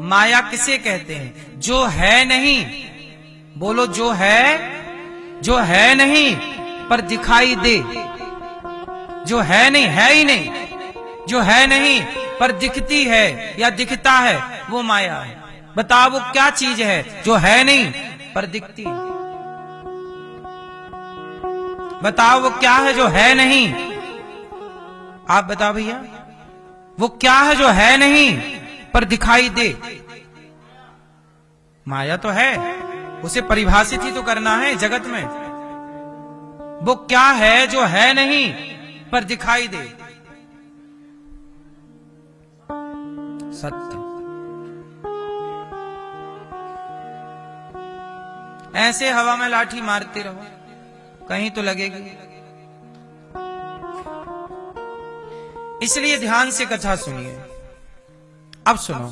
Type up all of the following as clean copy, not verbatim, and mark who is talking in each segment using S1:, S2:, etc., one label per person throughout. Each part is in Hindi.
S1: माया किसे कहते हैं? जो है नहीं, बोलो जो है नहीं पर दिखाई दे, जो है नहीं, है ही नहीं, जो है नहीं पर दिखती है या दिखता है, वो माया है। बताओ वो क्या चीज है जो है नहीं पर दिखती है? बताओ वो क्या है जो है नहीं? आप बताओ भैया, वो क्या है जो है नहीं पर दिखाई दे? माया तो है, उसे परिभाषित ही तो करना है जगत में। वो क्या है जो है नहीं पर दिखाई दे? सत्य। ऐसे हवा में लाठी मारते रहो, कहीं तो लगेगी। इसलिए ध्यान से कथा सुनिए। अब सुनो,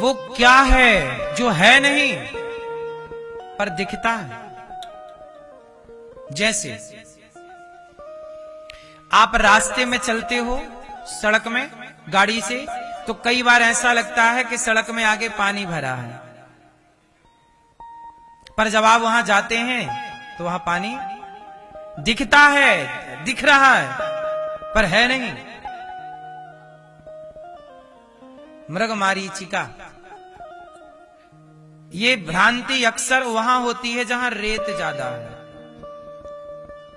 S1: वो क्या है जो है नहीं पर दिखता है? जैसे आप रास्ते में चलते हो, सड़क में गाड़ी से, तो कई बार ऐसा लगता है कि सड़क में आगे पानी भरा है, पर जब आप वहां जाते हैं तो वहां पानी दिखता है, दिख रहा है पर है नहीं। मृग मारीचिका, ये भ्रांति अक्सर वहां होती है जहां रेत ज्यादा है।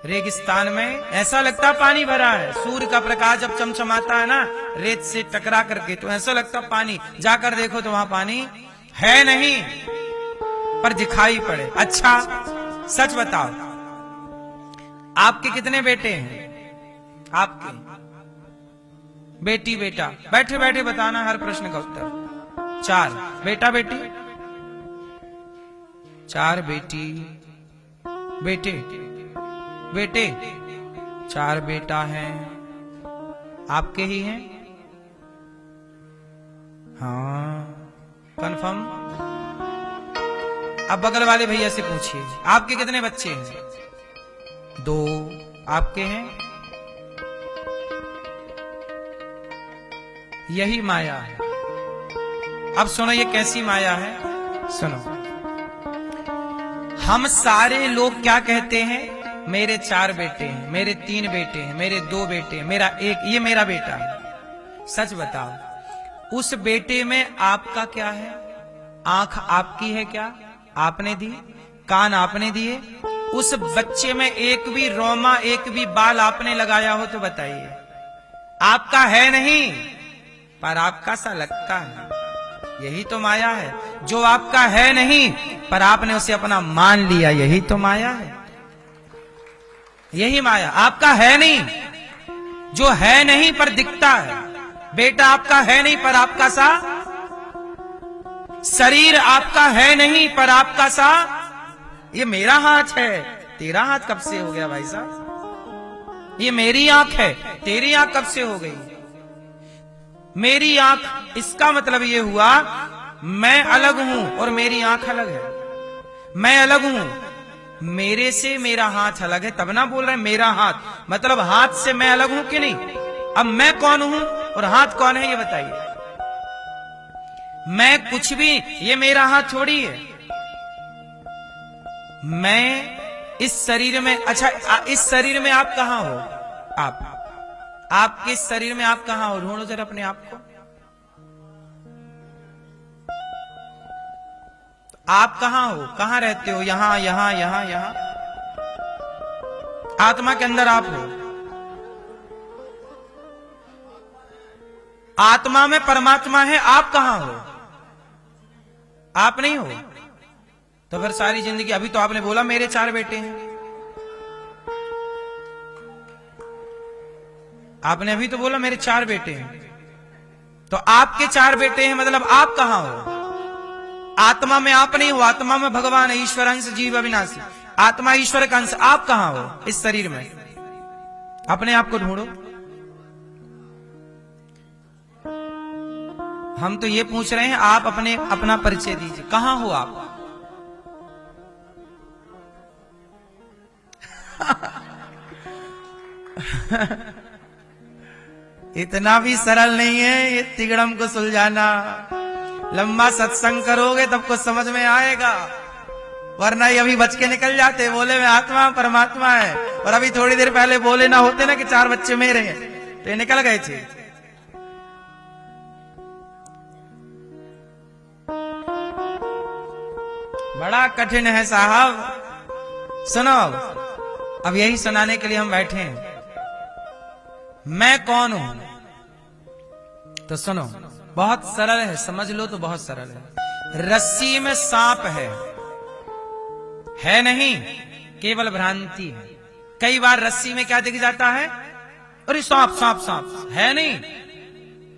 S1: रेगिस्तान में ऐसा लगता पानी भरा है, सूर्य का प्रकाश जब चमचमाता है ना रेत से टकरा करके, तो ऐसा लगता पानी, जाकर देखो तो वहां पानी है नहीं पर दिखाई पड़े। अच्छा सच बताओ, आपके कितने बेटे हैं? आपके बेटी बेटा, बैठे बैठे बताना हर प्रश्न का उत्तर। 4 बेटा बेटी, 4 बेटी बेटे, बेटे 4 बेटा हैं, आपके ही हैं? हाँ कंफर्म? अब बगल वाले भैया से पूछिए, आपके कितने बच्चे हैं? 2 आपके हैं? यही माया है। अब सुनो ये कैसी माया है, सुनो। हम सारे लोग क्या कहते हैं? मेरे 4 बेटे हैं, मेरे 3 बेटे हैं, मेरे 2 बेटे हैं, मेरा एक, ये मेरा बेटा है। सच बताओ, उस बेटे में आपका क्या है? आंख आपकी है क्या? आपने दी? कान आपने दिए? उस बच्चे में एक भी रोमा, एक भी बाल आपने लगाया हो तो बताइए। आपका है नहीं पर आपका सा लगता है। यही तो माया है। जो आपका है नहीं पर आपने उसे अपना मान लिया, यही तो माया है। यही माया। आपका है नहीं, जो है नहीं पर दिखता है। बेटा आपका है नहीं पर आपका सा, शरीर आपका है नहीं पर आपका सा, ये मेरा हाथ है, तेरा हाथ कब से हो गया भाई साहब? ये मेरी आंख है, तेरी आंख कब से हो गई? मेरी आंख, इसका मतलब ये हुआ मैं अलग हूं और मेरी आंख अलग है। मैं अलग हूं, मेरे से मेरा हाथ अलग है, तब ना बोल रहे मेरा हाथ, मतलब हाथ से मैं अलग हूं कि नहीं? अब मैं कौन हूं और हाथ कौन है ये बताइए। मैं कुछ भी, ये मेरा हाथ थोड़ी है। मैं इस शरीर में, अच्छा इस शरीर में आप कहां हो? आपके शरीर में आप कहां हो? ढूंढो जरा अपने आप को। आप कहां हो? कहां रहते हो? यहां यहां यहां यहां? आत्मा के अंदर आप हो। आत्मा में परमात्मा है, आप कहां हो? आप नहीं हो। तो फिर सारी जिंदगी, अभी तो आपने बोला मेरे 4 बेटे हैं, आपने अभी तो बोला मेरे 4 बेटे हैं, तो आपके 4 बेटे हैं, मतलब आप कहां हो? आत्मा में आप नहीं हो। आत्मा में भगवान ईश्वर अंश जीव अविनाशी, आत्मा ईश्वर का अंश। आप कहां हो इस शरीर में? अपने आप को ढूंढो। हम तो ये पूछ रहे हैं, आप अपना परिचय दीजिए, कहां हो आप? इतना भी सरल नहीं है ये तिगड़म को सुलझाना। लंबा सत्संग करोगे तब कुछ समझ में आएगा, वरना ये अभी बच के निकल जाते, बोले मैं आत्मा परमात्मा है, और अभी थोड़ी देर पहले बोले ना होते ना कि 4 बच्चे मेरे हैं, तो ये निकल गए थे। बड़ा कठिन है साहब। सुनो, अब यही सुनाने के लिए हम बैठे हैं। मैं कौन हूं? तो सुनो, बहुत सरल है, समझ लो तो बहुत सरल है। रस्सी में सांप है नहीं, केवल भ्रांति है। कई बार रस्सी में क्या दिख जाता है? अरे सांप सांप सांप, है नहीं।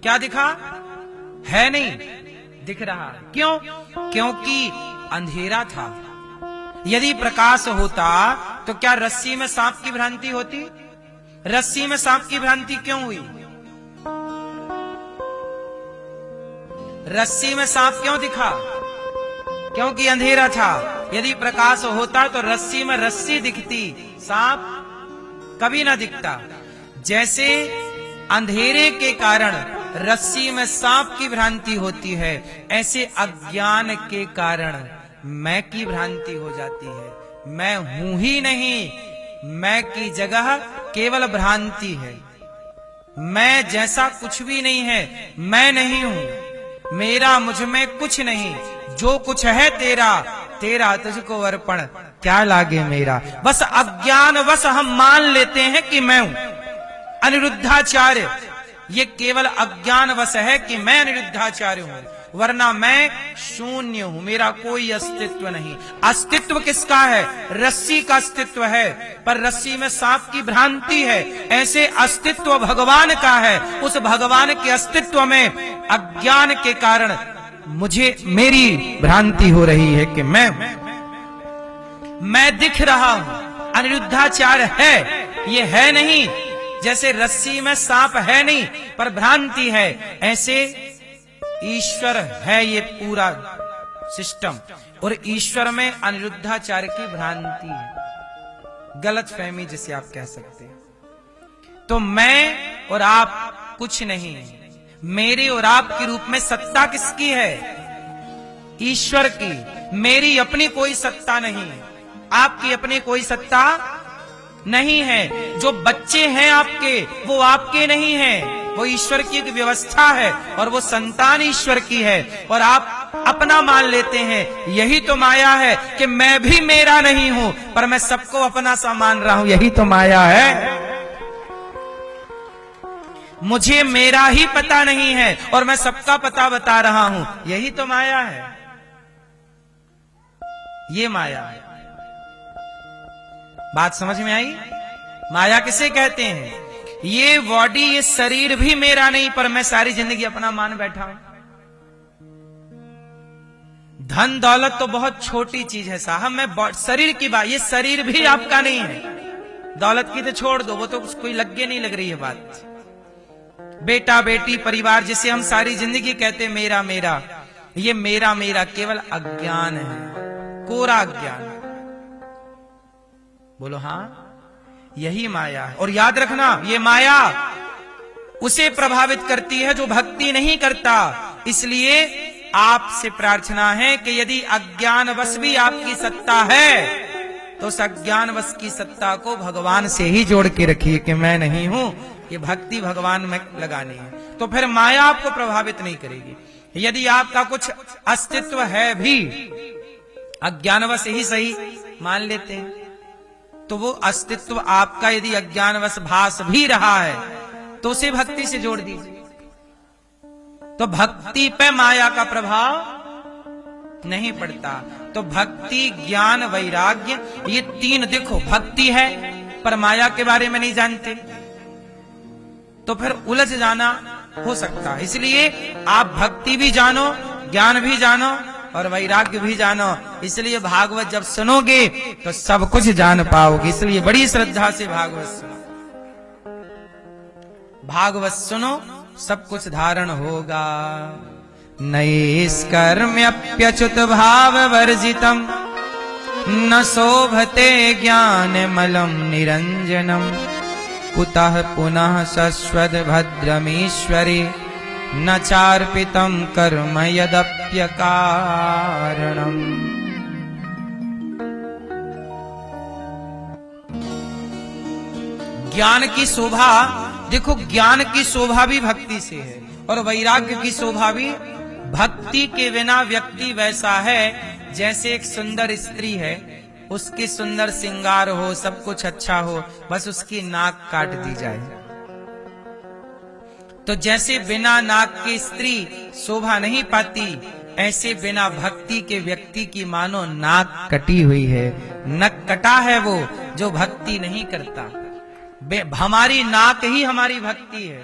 S1: क्या दिखा? है नहीं, दिख रहा। क्यों? क्योंकि अंधेरा था। यदि प्रकाश होता तो क्या रस्सी में सांप की भ्रांति होती? रस्सी में सांप की भ्रांति क्यों हुई? रस्सी में सांप क्यों दिखा? क्योंकि अंधेरा था। यदि प्रकाश होता तो रस्सी में रस्सी दिखती, सांप कभी ना दिखता। जैसे अंधेरे के कारण रस्सी में सांप की भ्रांति होती है, ऐसे अज्ञान के कारण मैं की भ्रांति हो जाती है। मैं हूं ही नहीं, मैं की जगह केवल भ्रांति है। मैं जैसा कुछ भी नहीं है, मैं नहीं हूं, मेरा मुझ में कुछ नहीं। जो कुछ है तेरा, तेरा तुझको अर्पण, क्या लागे मेरा। बस अज्ञान वश हम मान लेते हैं कि मैं हूं। अनिरुद्धाचार्य, ये केवल अज्ञान वश है कि मैं अनिरुद्धाचार्य हूं, वरना मैं शून्य हूं, मेरा कोई अस्तित्व नहीं। अस्तित्व किसका है? रस्सी का अस्तित्व है, पर रस्सी में सांप की भ्रांति है। ऐसे अस्तित्व भगवान का है। उस भगवान के अस्तित्व में अज्ञान के कारण मुझे मेरी भ्रांति हो रही है कि मैं दिख रहा हूं। अनिरुद्धाचार्य है, ये है नहीं। जैसे रस्सी में सांप है नहीं पर भ्रांति है, ऐसे ईश्वर है ये पूरा सिस्टम, और ईश्वर में अनिरुद्धाचार्य की भ्रांति है, गलतफहमी जिसे आप कह सकते हैं। तो मैं और आप कुछ नहीं है। मेरे और आप के रूप में सत्ता किसकी है? ईश्वर की। मेरी अपनी कोई सत्ता नहीं है, आपकी अपनी कोई सत्ता नहीं है। जो बच्चे हैं आपके, वो आपके नहीं हैं, वो ईश्वर की एक व्यवस्था है, और वो संतान ईश्वर की है, और आप अपना मान लेते हैं। यही तो माया है कि मैं भी मेरा नहीं हूं, पर मैं सबको अपना सा मान रहा हूं। यही तो माया है। मुझे मेरा ही पता नहीं है और मैं सबका पता बता रहा हूं। यही तो माया है। ये माया है। बात समझ में आई? माया किसे कहते हैं? ये बॉडी, ये शरीर भी मेरा नहीं, पर मैं सारी जिंदगी अपना मान बैठा हूं। धन दौलत तो बहुत छोटी चीज है साहब। मैं शरीर की बात, ये शरीर भी आपका नहीं है। दौलत की तो छोड़ दो, वो तो कोई लगे नहीं लग रही है बात। बेटा बेटी परिवार, जिसे हम सारी जिंदगी कहते मेरा मेरा, ये मेरा मेरा केवल अज्ञान है, कोरा अज्ञान। बोलो हाँ, यही माया है। और याद रखना, ये माया उसे प्रभावित करती है जो भक्ति नहीं करता। इसलिए आपसे प्रार्थना है कि यदि अज्ञानवश भी आपकी सत्ता है तो उस अज्ञानवश की सत्ता को भगवान से ही जोड़ के रखिए कि मैं नहीं हूं, ये भक्ति भगवान में लगानी है। तो फिर माया आपको प्रभावित नहीं करेगी। यदि आपका कुछ अस्तित्व है भी, अज्ञानवश ही सही मान लेते हैं, तो वो अस्तित्व आपका यदि अज्ञानवश भास भी रहा है तो उसे भक्ति से जोड़ दीजिए। तो भक्ति पे माया का प्रभाव नहीं पड़ता। तो भक्ति, ज्ञान, वैराग्य, ये तीन देखो, भक्ति है पर माया के बारे में नहीं जानते तो फिर उलझ जाना हो सकता है। इसलिए आप भक्ति भी जानो, ज्ञान भी जानो और वैराग्य भी जानो। इसलिए भागवत जब सुनोगे तो सब कुछ जान पाओगे। इसलिए बड़ी श्रद्धा से भागवत सुनो। भागवत सुनो, सब कुछ धारण होगा। नैष्कर्म्यप्यच्युत भाव वर्जितम, न शोभते ज्ञान मलम निरंजनम, कुतः पुनः शश्वत भद्रमीश्वरे न चार्पितं कर्म यदप्यकारणम्। ज्ञान की शोभा, देखो ज्ञान की शोभा भी भक्ति से है और वैराग्य की शोभा भी। भक्ति के बिना व्यक्ति वैसा है जैसे एक सुंदर स्त्री है, उसकी सुंदर श्रृंगार हो, सब कुछ अच्छा हो, बस उसकी नाक काट दी जाए। तो जैसे बिना नाक की स्त्री शोभा नहीं पाती, ऐसे बिना भक्ति के व्यक्ति की मानो नाक कटी हुई है। नक कटा है वो जो भक्ति नहीं करता। हमारी नाक ही हमारी भक्ति है।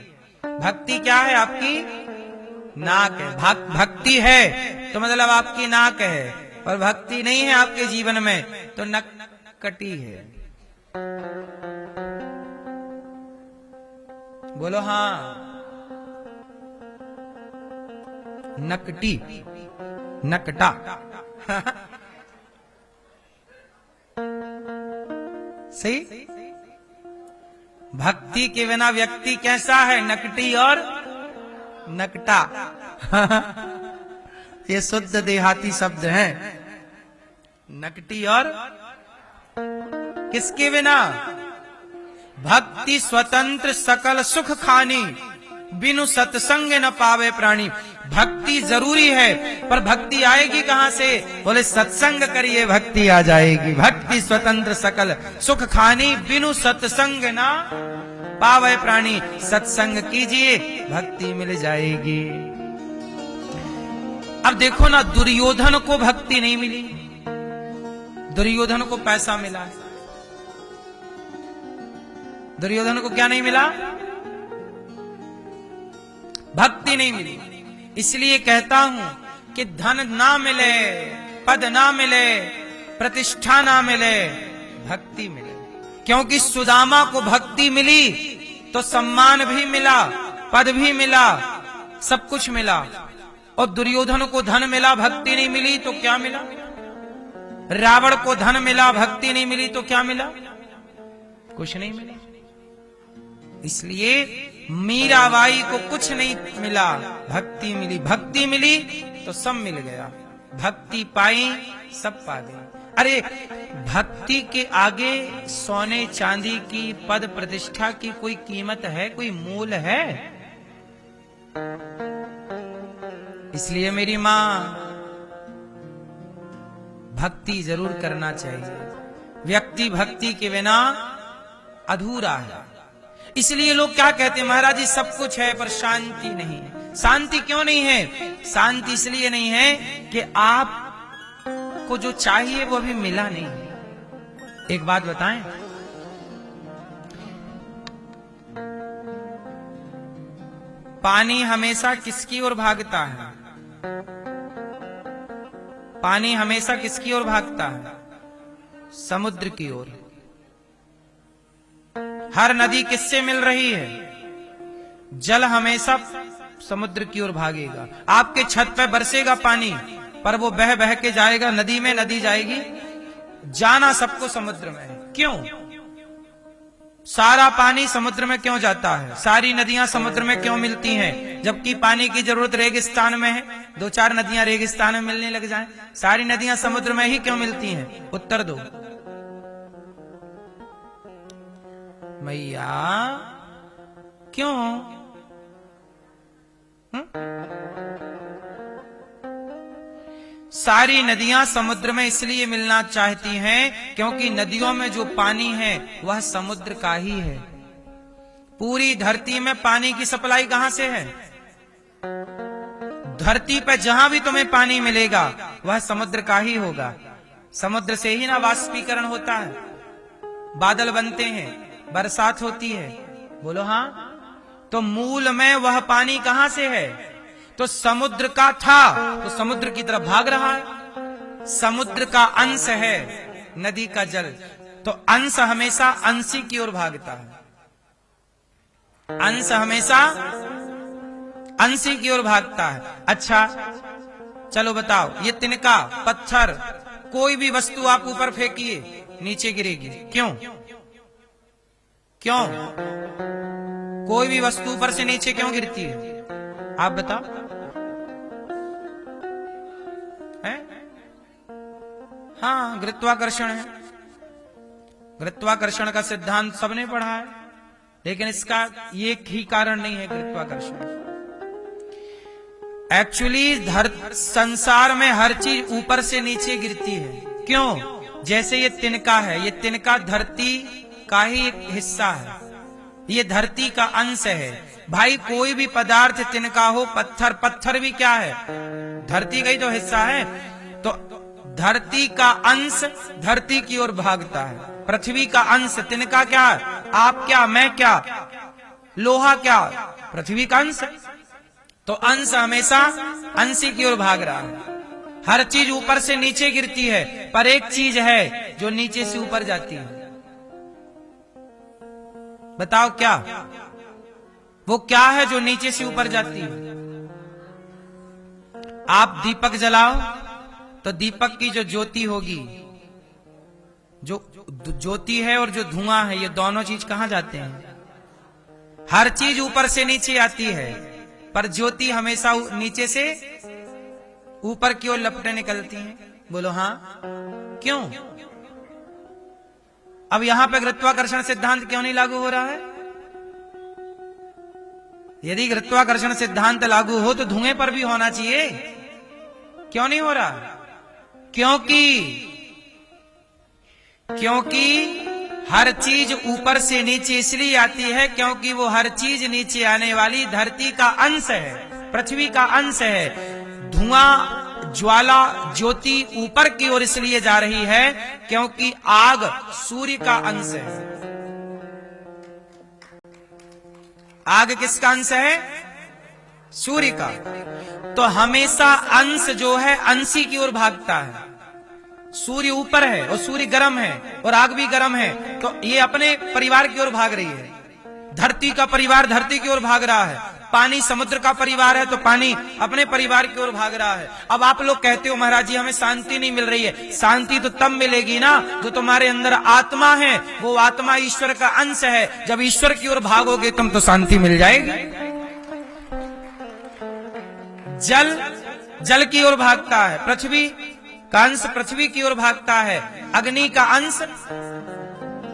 S1: भक्ति क्या है? आपकी नाक है। भक्ति है तो मतलब आपकी नाक है, और भक्ति नहीं है आपके जीवन में तो नक कटी है। बोलो हाँ। नकटी, नकटा। सही। भक्ति के बिना व्यक्ति कैसा है? नकटी और नकटा। ये शुद्ध देहाती शब्द हैं। नकटी और किसके बिना? भक्ति स्वतंत्र सकल सुख खानी, बिनु सत्संग न पावे प्राणी। भक्ति जरूरी है, पर भक्ति आएगी कहां से? बोले सत्संग करिए भक्ति आ जाएगी। भक्ति स्वतंत्र सकल सुख खानी, बिनु सत्संग ना पावे प्राणी। सत्संग कीजिए भक्ति मिल जाएगी। अब देखो ना, दुर्योधन को भक्ति नहीं मिली, दुर्योधन को पैसा मिला। दुर्योधन को क्या नहीं मिला? भक्ति नहीं मिली। इसलिए कहता हूं कि धन ना मिले, पद ना मिले, प्रतिष्ठा ना मिले, भक्ति मिले। क्योंकि सुदामा को भक्ति मिली तो सम्मान भी मिला, पद भी मिला, सब कुछ मिला। और दुर्योधन को धन मिला, भक्ति नहीं मिली तो क्या मिला? रावण को धन मिला, भक्ति नहीं मिली तो क्या मिला? कुछ नहीं मिला। इसलिए मीराबाई को कुछ नहीं मिला, भक्ति मिली। भक्ति मिली तो सब मिल गया। भक्ति पाई सब पा गई। अरे भक्ति के आगे सोने चांदी की, पद प्रतिष्ठा की कोई कीमत है, कोई मूल है? इसलिए मेरी मां, भक्ति जरूर करना चाहिए। व्यक्ति भक्ति के बिना अधूरा है। इसलिए लोग क्या कहते हैं? महाराज जी सब कुछ है पर शांति नहीं है। शांति क्यों नहीं है? शांति इसलिए नहीं है कि आप को जो चाहिए वो अभी मिला नहीं है। एक बात बताएं, पानी हमेशा किसकी ओर भागता है? पानी हमेशा किसकी ओर भागता है? समुद्र की ओर। हर नदी किससे मिल रही है? जल हमेशा समुद्र की ओर भागेगा। आपके छत पे बरसेगा पानी, पर वो बह बह के जाएगा नदी में, नदी जाएगी। जाना सबको समुद्र में है। क्यों? सारा पानी समुद्र में क्यों जाता है? सारी नदियां समुद्र में क्यों मिलती हैं? जबकि पानी की जरूरत रेगिस्तान में है। दो चार नदियां रेगिस्तान में मिलने लग जाएं, सारी नदियां समुद्र में ही क्यों मिलती हैं? उत्तर दो मैया, क्यों? सारी नदियां समुद्र में इसलिए मिलना चाहती हैं क्योंकि नदियों में जो पानी है वह समुद्र का ही है। पूरी धरती में पानी की सप्लाई कहां से है? धरती पर जहां भी तुम्हें पानी मिलेगा वह समुद्र का ही होगा। समुद्र से ही ना वाष्पीकरण होता है, बादल बनते हैं, बरसात होती है। बोलो हाँ। तो मूल में वह पानी कहां से है? तो समुद्र का था तो समुद्र की तरफ भाग रहा है। समुद्र का अंश है नदी का जल, तो अंश हमेशा अंशी की ओर भागता है। अंश हमेशा अंशी की ओर भागता है। अच्छा चलो बताओ, ये तिनका, पत्थर, कोई भी वस्तु आप ऊपर फेंकिए नीचे गिरेगी। क्यों? क्यों? कोई भी वस्तु ऊपर से नीचे क्यों गिरती है? आप बताओ है? हाँ, गुरुत्वाकर्षण है। गुरुत्वाकर्षण का सिद्धांत सबने पढ़ा है, लेकिन इसका ये ही कारण नहीं है गुरुत्वाकर्षण। एक्चुअली संसार में हर चीज ऊपर से नीचे गिरती है। क्यों? जैसे ये तिनका है, ये तिनका धरती का ही एक हिस्सा है, ये धरती का अंश है। भाई कोई भी पदार्थ तिनका हो, पत्थर, पत्थर भी क्या है? धरती का ही तो हिस्सा है। तो धरती का अंश धरती की ओर भागता है, पृथ्वी का अंश तिनका क्या है? आप क्या, मैं क्या, लोहा क्या, पृथ्वी का अंश। तो अंश हमेशा अंशी की ओर भाग रहा है। हर चीज ऊपर से नीचे गिरती है, पर एक चीज है जो नीचे से ऊपर जाती है। बताओ क्या? वो क्या है जो नीचे से ऊपर जाती है? आप दीपक जलाओ तो दीपक की जो ज्योति होगी, जो ज्योति है और जो धुआं है, ये दोनों चीज कहां जाते हैं? हर चीज ऊपर से नीचे आती है, पर ज्योति हमेशा नीचे से ऊपर की ओर लपटे निकलती हैं। बोलो हाँ, क्यों? अब यहां पे गुरुत्वाकर्षण सिद्धांत क्यों नहीं लागू हो रहा है? यदि गुरुत्वाकर्षण सिद्धांत लागू हो तो धुएं पर भी होना चाहिए, क्यों नहीं हो रहा? क्योंकि हर चीज ऊपर से नीचे इसलिए आती है क्योंकि वो हर चीज नीचे आने वाली धरती का अंश है, पृथ्वी का अंश है। धुआं, ज्वाला, ज्योति ऊपर की ओर इसलिए जा रही है क्योंकि आग सूर्य का अंश है। आग किसका अंश है? सूर्य का। तो हमेशा अंश जो है अंशी की ओर भागता है। सूर्य ऊपर है और सूर्य गर्म है और आग भी गर्म है, तो ये अपने परिवार की ओर भाग रही है। धरती का परिवार धरती की ओर भाग रहा है, पानी समुद्र का परिवार है तो पानी अपने परिवार की ओर भाग रहा है। अब आप लोग कहते हो महाराज जी हमें शांति नहीं मिल रही है। शांति तो तब मिलेगी ना जो तुम्हारे अंदर आत्मा है, वो आत्मा ईश्वर का अंश है। जब ईश्वर की ओर भागोगे तुम तो शांति मिल जाएगी। जल की ओर भागता है, पृथ्वी का अंश पृथ्वी की ओर भागता है, अग्नि का अंश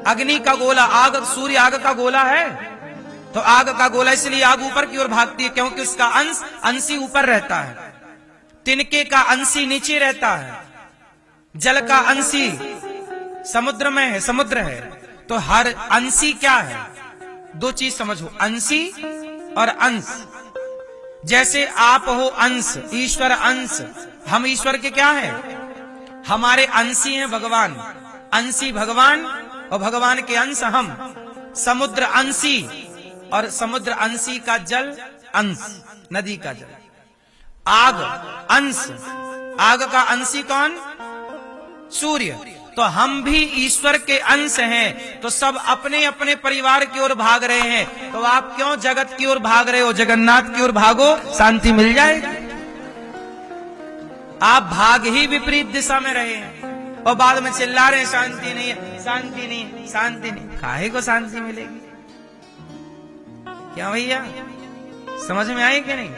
S1: अग्नि का गोला, आग, सूर्य आग का गोला है तो आग का गोला इसलिए आग ऊपर की ओर भागती है क्योंकि उसका अंश अंशी ऊपर रहता है। तिनके का अंशी नीचे रहता है, जल का अंशी समुद्र में है, समुद्र है। तो हर अंशी क्या है? दो चीज समझो, अंशी और अंश। जैसे आप हो अंश, ईश्वर अंश, हम ईश्वर के क्या है? हमारे अंशी हैं भगवान, अंशी भगवान और भगवान के अंश हम। समुद्र अंशी और समुद्र अंशी का जल अंश, नदी का जल। आग अंश, आग का अंशी कौन? सूर्य। तो हम भी ईश्वर के अंश हैं, तो सब अपने अपने परिवार की ओर भाग रहे हैं। तो आप क्यों जगत की ओर भाग रहे हो? जगन्नाथ की ओर भागो, शांति मिल जाएगी। आप भाग ही विपरीत दिशा में रहे हैं और बाद में चिल्ला रहे हैं शांति नहीं है, शांति नहीं है, शांति नहीं। काहे को शांति मिलेगी? क्या भैया समझ में आई कि नहीं?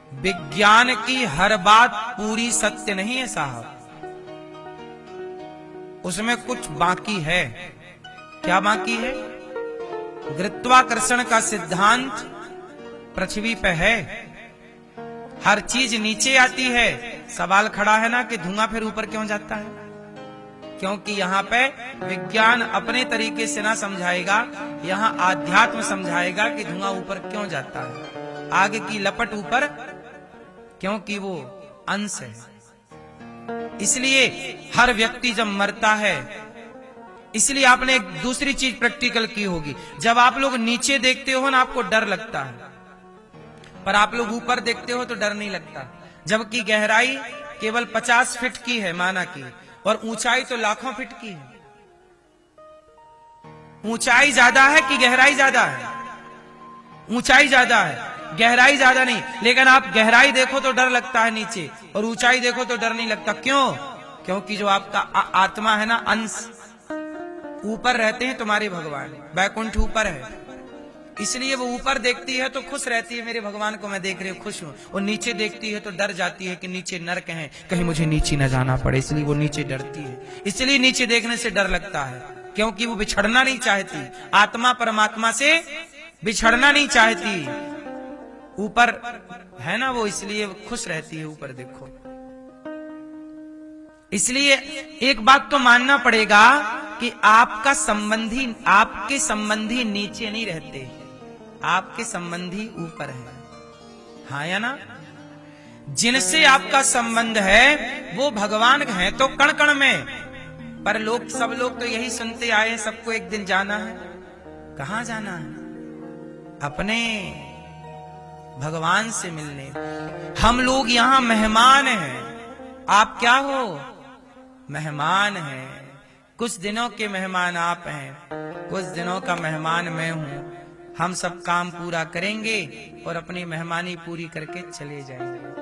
S1: विज्ञान की हर बात पूरी सत्य नहीं है साहब, उसमें कुछ बाकी है। क्या बाकी है? गुरुत्वाकर्षण का सिद्धांत पृथ्वी पे है, हर चीज नीचे आती है। सवाल खड़ा है ना कि धुआं फिर ऊपर क्यों जाता है? क्योंकि यहाँ पे विज्ञान अपने तरीके से ना समझाएगा, यहाँ आध्यात्म समझाएगा कि धुआं ऊपर क्यों जाता है। आग की लपट ऊपर क्योंकि वो अंश है। इसलिए हर व्यक्ति जब मरता है, इसलिए आपने एक दूसरी चीज प्रैक्टिकल की होगी। जब आप लोग नीचे देखते हो ना आपको डर लगता है, पर आप लोग ऊपर देखते हो तो डर नहीं लगता। जबकि गहराई केवल 50 फीट की है माना की, और ऊंचाई तो लाखों फीट की है। ऊंचाई ज्यादा है कि गहराई ज्यादा है? ऊंचाई ज्यादा है, गहराई ज्यादा नहीं। लेकिन आप गहराई देखो तो डर लगता है नीचे, और ऊंचाई देखो तो डर नहीं लगता। क्यों? क्योंकि जो आपका आत्मा है ना, अंश ऊपर रहते हैं तुम्हारे भगवान, बैकुंठ ऊपर है, इसलिए वो ऊपर देखती है तो खुश रहती है, मेरे भगवान को मैं देख रही हूँ, खुश हूँ। वो नीचे देखती है तो डर जाती है कि नीचे नरक है, कहीं मुझे नीचे न जाना पड़े, इसलिए वो नीचे डरती है। इसलिए नीचे देखने से डर लगता है, क्योंकि वो बिछड़ना नहीं चाहती, आत्मा परमात्मा से बिछड़ना नहीं चाहती। ऊपर है ना वो, इसलिए खुश रहती है, ऊपर देखो। इसलिए एक बात तो मानना पड़ेगा कि आपका संबंधी, आपके संबंधी नीचे नहीं रहते, आपके संबंधी ऊपर है। हाँ या ना? जिनसे आपका संबंध है वो भगवान हैं तो कण कण में, पर लोग, सब लोग तो यही सुनते आए हैं, सबको एक दिन जाना है। कहां जाना है? अपने भगवान से मिलने। हम लोग यहां मेहमान हैं। आप क्या हो? मेहमान हैं। कुछ दिनों के मेहमान आप हैं, कुछ दिनों का मेहमान मैं हूं। हम सब काम पूरा करेंगे और अपनी मेहमानी पूरी करके चले जाएंगे।